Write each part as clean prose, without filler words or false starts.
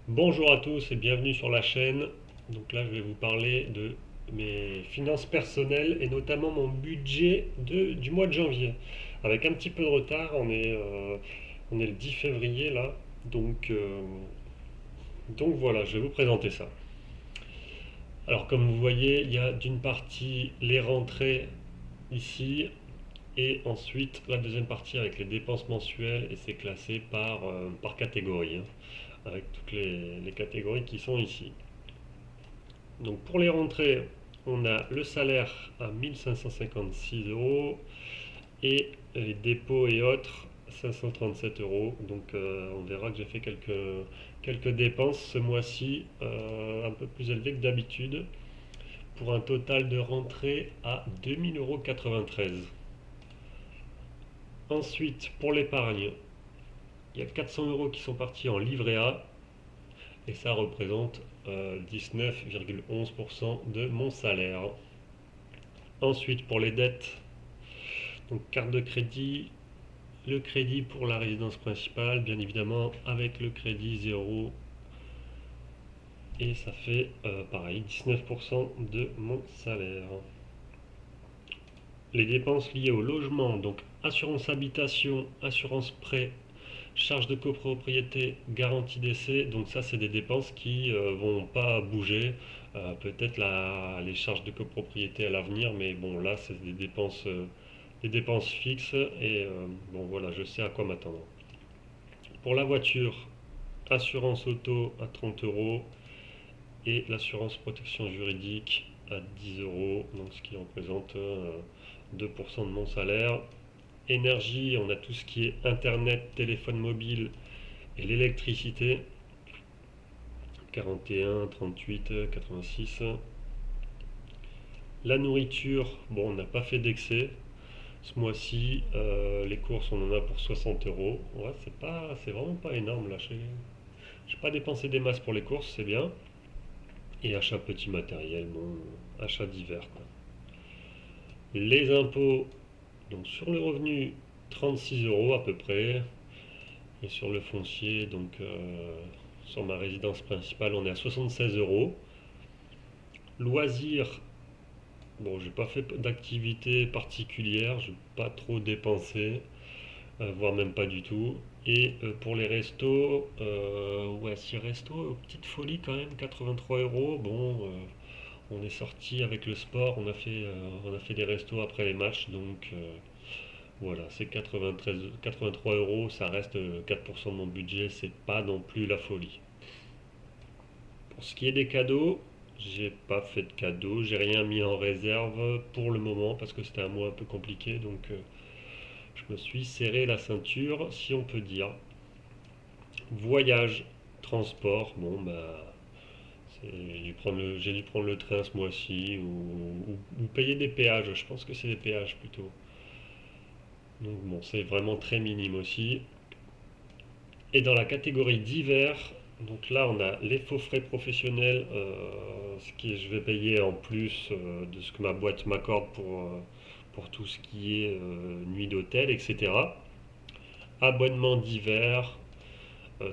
Bonjour à tous et bienvenue sur la chaîne. Donc là, je vais vous parler de mes finances personnelles et notamment mon budget du mois de janvier. Avec un petit peu de retard, on est le 10 février là. Donc, euh, donc voilà, je vais vous présenter ça. Alors comme vous voyez, il y a d'une partie les rentrées ici et ensuite la deuxième partie avec les dépenses mensuelles et c'est classé par catégorie, hein, avec toutes les catégories qui sont ici. Donc pour les rentrées, on a le salaire à 1556 euros et les dépôts et autres 537 euros. Donc on verra que j'ai fait quelques dépenses ce mois-ci un peu plus élevées que d'habitude pour un total de rentrée à 2000 euros 93. Ensuite, pour l'épargne, il y a 400 euros qui sont partis en livret A et ça représente 19,11% de mon salaire. Ensuite, pour les dettes, donc carte de crédit, le crédit pour la résidence principale, bien évidemment, avec le crédit zéro. Et ça fait pareil, 19% de mon salaire. Les dépenses liées au logement, donc assurance habitation, assurance prêt, charges de copropriété, garantie d'essai. Donc ça, c'est des dépenses qui vont pas bouger. Peut-être les charges de copropriété à l'avenir, mais bon, là, c'est des dépenses fixes et bon, voilà, je sais à quoi m'attendre. Pour la voiture, assurance auto à 30 euros et l'assurance protection juridique à 10 euros, donc ce qui représente 2% de mon salaire. Énergie, on a tout ce qui est internet, téléphone mobile et l'électricité, 41, 38, 86. La nourriture, bon, on n'a pas fait d'excès. Ce mois-ci, les courses, on en a pour 60 euros. Ouais, c'est vraiment pas énorme là. J'ai pas dépensé des masses pour les courses, c'est bien. Et achat petit matériel, bon, achat divers, quoi. Les impôts, donc sur le revenu, 36 euros à peu près. Et sur le foncier, sur ma résidence principale, on est à 76 euros. Loisirs, bon, j'ai pas fait d'activité particulière, j'ai pas trop dépensé, voire même pas du tout. Et pour les restos, ouais, si resto, petite folie quand même, 83 euros. Bon, on est sorti avec le sport, on a fait des restos après les matchs, voilà, c'est 83 euros, ça reste 4% de mon budget, c'est pas non plus la folie. Pour ce qui est des cadeaux, j'ai pas fait de cadeaux, j'ai rien mis en réserve pour le moment parce que c'était un mois un peu compliqué, je me suis serré la ceinture, si on peut dire. Voyage, transport, bon bah j'ai dû prendre le train ce mois-ci ou payer des péages, je pense que c'est des péages plutôt. Donc bon, c'est vraiment très minime aussi. Et dans la catégorie divers, donc là on a les faux frais professionnels, ce qui je vais payer en plus de ce que ma boîte m'accorde pour tout ce qui est nuit d'hôtel, etc. Abonnement divers,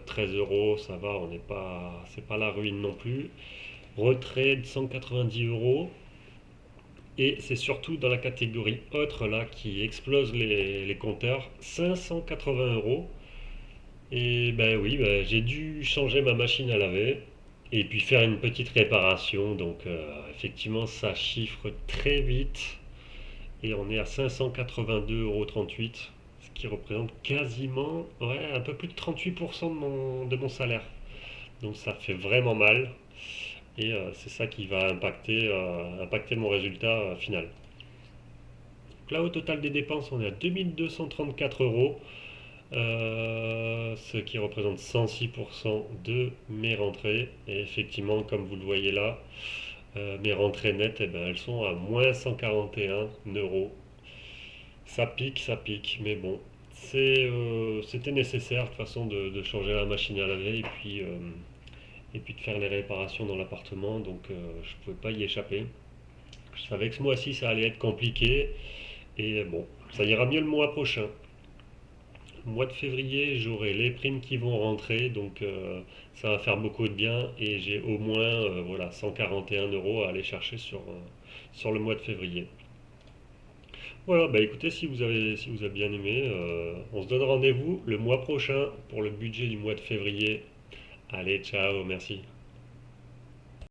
13 euros, ça va, c'est pas la ruine non plus. Retrait de 190 euros. Et c'est surtout dans la catégorie autre là qui explose les compteurs, 580 euros. Et ben oui, ben, j'ai dû changer ma machine à laver et puis faire une petite réparation. Effectivement, ça chiffre très vite et on est à 582,38 euros, ce qui représente quasiment, ouais, un peu plus de 38% de mon salaire. Donc ça fait vraiment mal et c'est ça qui va impacter mon résultat final. Donc là, au total des dépenses, on est à 2234 euros. Ce qui représente 106% de mes rentrées. Et effectivement, comme vous le voyez là, mes rentrées nettes, eh ben, elles sont à moins 141 euros. Ça pique, mais bon, c'était nécessaire de toute façon de changer la machine à laver et puis de faire les réparations dans l'appartement, je ne pouvais pas y échapper. Je savais que ce mois-ci ça allait être compliqué et bon, ça ira mieux le mois prochain. Mois de février, j'aurai les primes qui vont rentrer, donc ça va faire beaucoup de bien et j'ai au moins voilà, 141 euros à aller chercher sur le mois de février. Voilà, bah écoutez, si vous avez bien aimé, on se donne rendez-vous le mois prochain pour le budget du mois de février. Allez, ciao, merci.